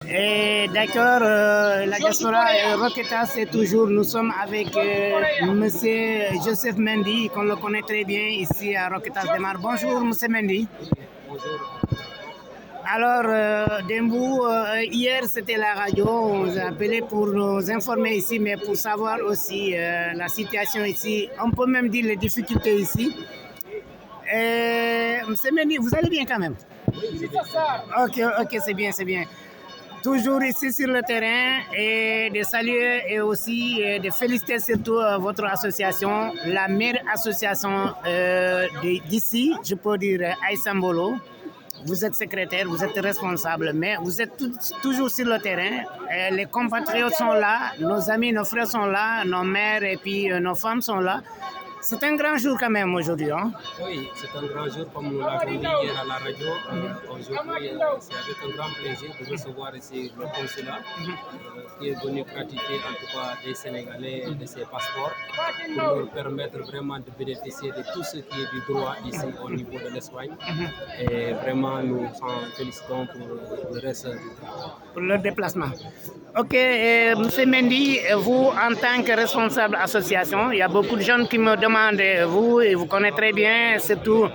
D'accord, la diaspora Roqueta, c'est toujours, nous sommes avec Monsieur Joseph Mendy, qu'on le connaît très bien ici à Roquetas de Mar. Bonjour Monsieur Mendy. Bonjour. Alors, Dembou, hier c'était la radio, on vous a appelé pour nous informer ici, mais pour savoir aussi la situation ici, on peut même dire les difficultés ici. Monsieur Mendy, vous allez bien quand même? Oui, Ok, c'est bien, c'est bien. Toujours ici sur le terrain et de saluer et aussi de féliciter surtout votre association, la meilleure association d'ici, je peux dire Aïssambolo. Vous êtes secrétaire, vous êtes responsable, mais vous êtes toujours sur le terrain. Les compatriotes sont là, nos amis, nos frères sont là, nos mères et puis nos femmes sont là. C'est un grand jour quand même aujourd'hui. Hein? Oui, c'est un grand jour comme nous l'avons dit hier à la radio. Aujourd'hui, c'est avec un grand plaisir de recevoir ici le consulat qui est venu gratifier en tout cas des Sénégalais de ses passeports pour leur permettre vraiment de bénéficier de tout ce qui est du droit ici au niveau de l'Espagne. Et vraiment, nous en félicitons pour le reste du travail. Pour le déplacement. Ok, M. Mendy, vous en tant que responsable association, il y a beaucoup de gens qui me demandent, vous, et vous connaissez très bien, surtout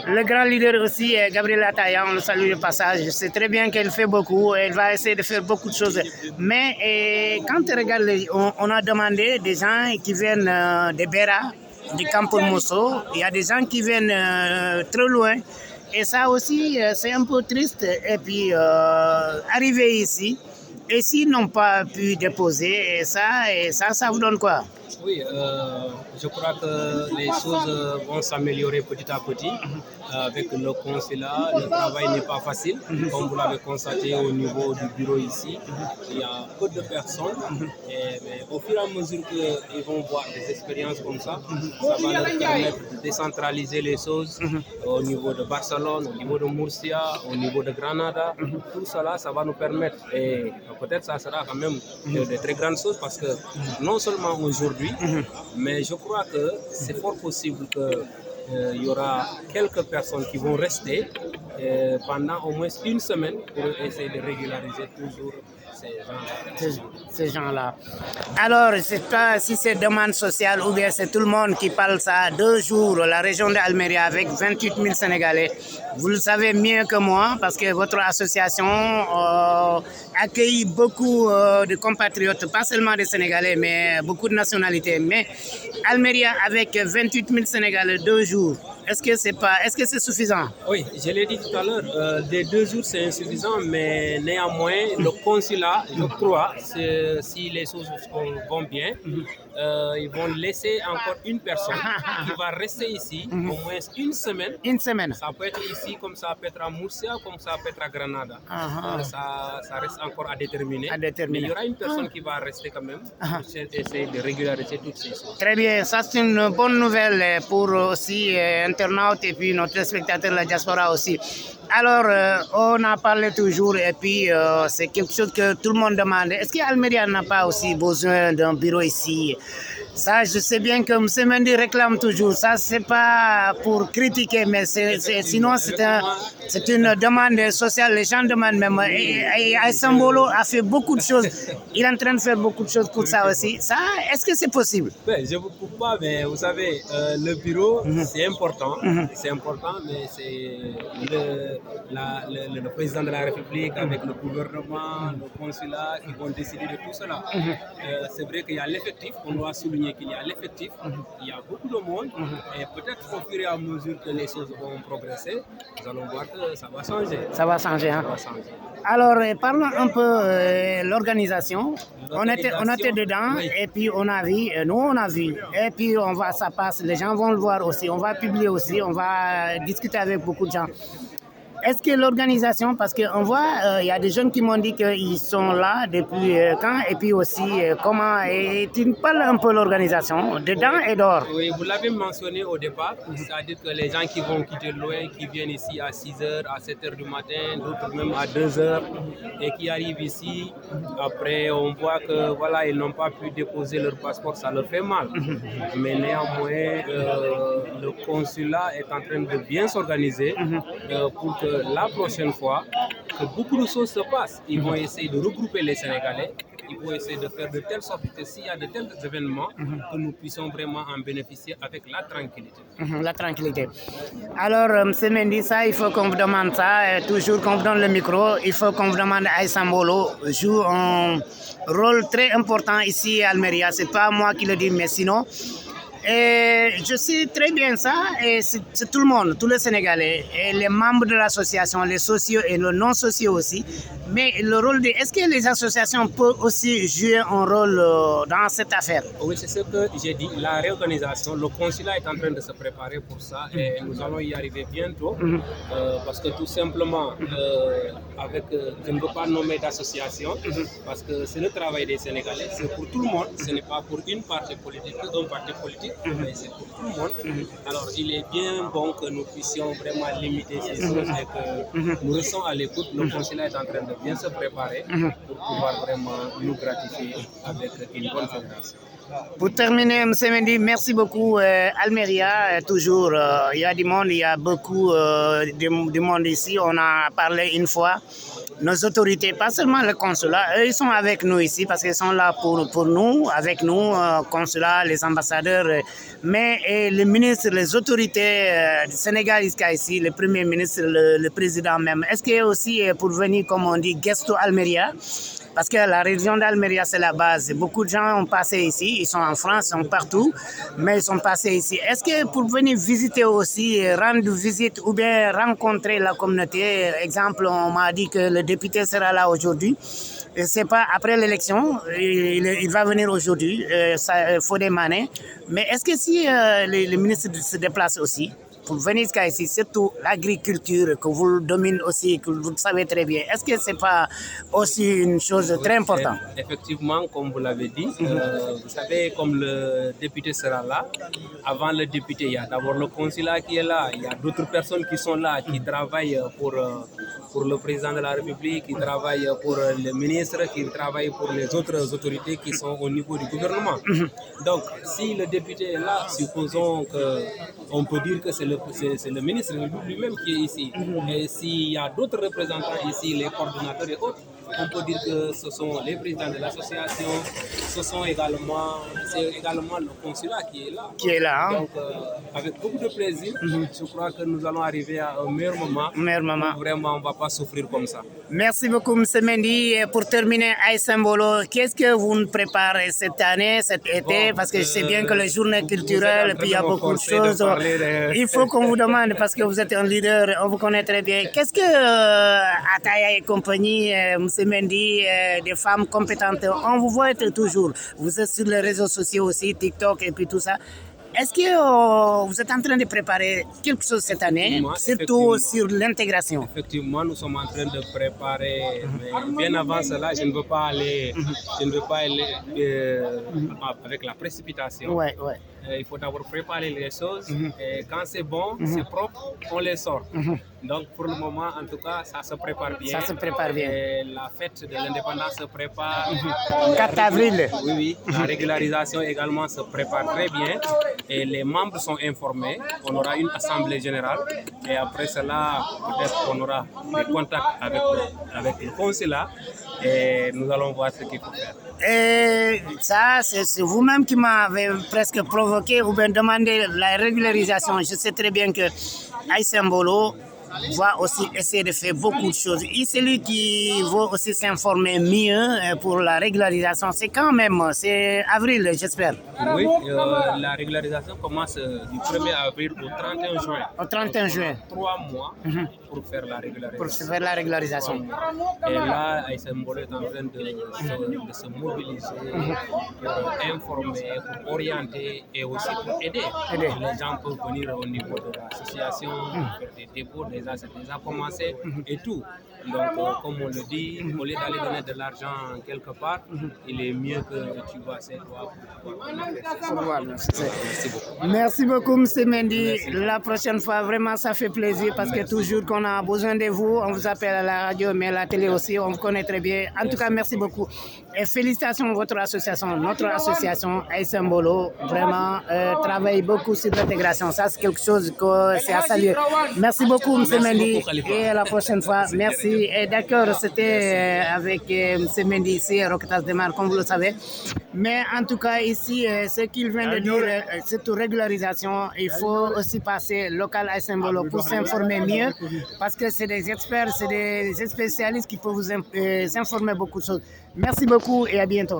le grand leader aussi, Gabriel Ataya, on le salue au passage. Je sais très bien qu'elle fait beaucoup, elle va essayer de faire beaucoup de choses. Mais quand tu regardes, on a demandé des gens qui viennent de Béra, du Campo Mosso, il y a des gens qui viennent très loin. Et ça aussi, c'est un peu triste. Et puis, arriver ici, et s'ils n'ont pas pu déposer, et ça vous donne quoi? Oui, je crois que les choses vont s'améliorer petit à petit avec le consulat. Le travail n'est pas facile, comme vous l'avez constaté au niveau du bureau ici. Il y a peu de personnes, mais au fur et à mesure qu'ils vont voir des expériences comme ça va leur permettre de décentraliser les choses au niveau de Barcelone, au niveau de Murcia, au niveau de Granada. Tout cela, ça va nous permettre, et peut-être ça sera quand même de très grandes choses parce que non seulement aujourd'hui, mais je crois que c'est fort possible qu'il y aura quelques personnes qui vont rester pendant au moins une semaine pour essayer de régulariser toujours ces gens-là. Alors, c'est pas si c'est demande sociale ou bien c'est tout le monde qui parle ça. 2 jours, la région d'Almeria avec 28 000 Sénégalais. Vous le savez mieux que moi parce que votre association accueille beaucoup de compatriotes, pas seulement des Sénégalais, mais beaucoup de nationalités. Mais Almeria avec 28 000 Sénégalais 2 jours. Est-ce que c'est suffisant? Oui, je l'ai dit tout à l'heure, des 2 jours c'est insuffisant, mais néanmoins, le consulat, je crois, si les choses vont bien, ils vont laisser encore une personne qui va rester ici au moins une semaine. Une semaine. Ça peut être ici, comme ça peut être à Murcia, comme ça peut être à Granada. Ça reste encore à déterminer. Mais il y aura une personne qui va rester quand même pour essayer de régulariser toutes ces choses. Très bien, ça c'est une bonne nouvelle pour aussi internautes et puis nos téléspectateurs de la diaspora aussi. Alors, on a parlé toujours et puis c'est quelque chose que tout le monde demande. Est-ce qu'Almeria n'a pas aussi besoin d'un bureau ici? Ça, je sais bien que M. Mendy réclame toujours. Ça, c'est pas pour critiquer, mais sinon, c'est une demande sociale. Les gens demandent même. Et Aïssambolo a fait beaucoup de choses. Il est en train de faire beaucoup de choses pour ça aussi. Ça, est-ce que c'est possible? Ben, je ne vous coupe pas, mais vous savez, le bureau, c'est important. C'est important, mais c'est le président de la République avec le gouvernement, le consulat qui vont décider de tout cela. C'est vrai qu'il y a l'effectif, on doit souligner qu'il y a l'effectif, il y a beaucoup de monde, et peut-être au fur et à mesure que les choses vont progresser, nous allons voir que ça va changer. Ça va changer, hein? Ça va changer. Alors, parlons un peu de l'organisation. On était dedans, oui. Et puis on a vu, nous on a vu, et puis ça passe, les gens vont le voir aussi, on va publier aussi, on va discuter avec beaucoup de gens. Est-ce que l'organisation, parce qu'on voit, il y a des jeunes qui m'ont dit qu'ils sont là depuis quand, et puis aussi comment, et tu parles un peu de l'organisation, dedans et dehors. Oui, vous l'avez mentionné au départ, c'est-à-dire que les gens qui vont quitter loin, qui viennent ici à 6h, à 7h du matin, d'autres même à 2h, et qui arrivent ici, après on voit que voilà, ils n'ont pas pu déposer leur passeport, ça leur fait mal. Mais néanmoins, le consulat est en train de bien s'organiser pour que que la prochaine fois, que beaucoup de choses se passent. Ils vont essayer de regrouper les Sénégalais. Ils vont essayer de faire de telle sorte que s'il y a de tels événements, que nous puissions vraiment en bénéficier avec la tranquillité. La tranquillité. Alors, M. Mendy, ça, il faut qu'on vous demande ça, toujours qu'on vous donne le micro, il faut qu'on vous demande Aïssa Mbolo joue un rôle très important ici à Almeria. Ce n'est pas moi qui le dis, mais sinon. Et je sais très bien ça, et c'est tout le monde, tous les Sénégalais, et les membres de l'association, les sociaux et les non-sociaux aussi. Mais le rôle est-ce que les associations peuvent aussi jouer un rôle dans cette affaire? Oui, c'est ce que j'ai dit. La réorganisation, le consulat est en train de se préparer pour ça et nous allons y arriver bientôt parce que tout simplement, je ne veux pas nommer d'association parce que c'est le travail des Sénégalais, c'est pour tout le monde, ce n'est pas pour une partie politique, un parti politique, mais c'est pour tout le monde. Alors, il est bien bon que nous puissions vraiment limiter ces choses et que nous restons à l'écoute. Le consulat est en train de bien se préparer pour pouvoir vraiment nous gratifier avec une bonne fédération. Pour terminer, M. Mendy, merci beaucoup. Almeria, toujours, il y a du monde, il y a beaucoup de monde ici. On a parlé une fois. Nos autorités, pas seulement le consulat, eux, ils sont avec nous ici parce qu'ils sont là pour nous, avec nous, consulat, les ambassadeurs, mais les ministres, les autorités du Sénégal jusqu'à ici, le premier ministre, le président même. Est-ce qu'il y a aussi pour venir, comme on dit, gesto Almeria? Parce que la région d'Almeria, c'est la base. Beaucoup de gens ont passé ici, ils sont en France, ils sont partout, mais ils sont passés ici. Est-ce que pour venir visiter aussi, rendre visite ou bien rencontrer la communauté, exemple, on m'a dit que le député sera là aujourd'hui, c'est pas après l'élection, il va venir aujourd'hui, Fodé Mané, mais est-ce que si les ministres se déplacent aussi, pour venir jusqu'à ici, surtout l'agriculture que vous dominez aussi, que vous savez très bien. Est-ce que ce n'est pas aussi une chose très importante? Effectivement, comme vous l'avez dit, vous savez, comme le député sera là, avant le député, il y a d'abord le consulat qui est là, il y a d'autres personnes qui sont là, qui travaillent pour le président de la République, qui travaillent pour le ministre, qui travaillent pour les autres autorités qui sont au niveau du gouvernement. Donc, si le député est là, supposons qu'on peut dire que c'est le ministre lui-même qui est ici. Et s'il y a d'autres représentants ici, les coordonnateurs et autres, on peut dire que ce sont les présidents de l'association, c'est également le consulat qui est là. Qui est là. Hein? Donc, avec beaucoup de plaisir, je crois que nous allons arriver à un meilleur moment. Vraiment, on ne va pas souffrir comme ça. Merci beaucoup, M. Mendy. Et pour terminer, Aïssa Mbolo, qu'est-ce que vous nous préparez cette année, cet été? Parce que je sais bien que les journées culturelles, puis il y a beaucoup de choses. Il faut qu'on vous demande, parce que vous êtes un leader, on vous connaît très bien. Qu'est-ce que Ataya et compagnie, M. Mendy, des femmes compétentes, on vous voit toujours. Vous êtes sur les réseaux sociaux aussi, TikTok et puis tout ça. Est-ce que vous êtes en train de préparer quelque chose cette année, surtout sur l'intégration? Effectivement, nous sommes en train de préparer, mais bien avant cela, je ne veux pas aller avec la précipitation. Ouais. Il faut d'abord préparer les choses et quand c'est bon, c'est propre, on les sort. Donc pour le moment, en tout cas, ça se prépare bien. Ça se prépare bien. Et la fête de l'indépendance se prépare. 4 avril. Oui. La régularisation également se prépare très bien. Et les membres sont informés. On aura une assemblée générale. Et après cela, peut-être qu'on aura des contacts avec le consulat. Et nous allons voir ce qu'il faut faire. Et ça, c'est vous-même qui m'avez presque provoqué ou bien demandé la régularisation. Je sais très bien que Aïssa Mbolo va aussi essayer de faire beaucoup de choses. Et celui qui va aussi s'informer mieux pour la régularisation, c'est quand même, c'est avril, j'espère. Oui, la régularisation commence du 1er avril au 31 juin. Au 31 juin. 3 mois pour faire la régularisation. Pour faire la régularisation. Et là, Aïssa Mbolo est en train de se mobiliser pour informer, pour orienter et aussi pour aider. Les gens peuvent venir au niveau de l'association, faire des dépôts, déjà commencé et tout. Donc, comme on le dit, au lieu d'aller donner de l'argent quelque part, il est mieux que tu vois ces doigts pour pouvoir Merci beaucoup. Merci beaucoup, M. Mendy. Merci. La prochaine fois, vraiment, ça fait plaisir parce que toujours qu'on a besoin de vous, on vous appelle à la radio, mais à la télé aussi, on vous connaît très bien. En tout cas, merci beaucoup. Et félicitations à votre association. Notre association, AS Mbolo, vraiment travaille beaucoup sur l'intégration. Ça, c'est quelque chose que c'est à saluer. Merci beaucoup, M. Mendy. Et à la prochaine fois. Merci. Et d'accord, c'était avec M. Mendy ici, Roquetas de Mar, comme vous le savez. Mais en tout cas, ici, ce qu'il vient de dire, cette régularisation, il faut aussi passer local à Mbolo pour s'informer mieux, parce que c'est des experts, c'est des spécialistes qui peuvent vous informer beaucoup de choses. Merci beaucoup et à bientôt.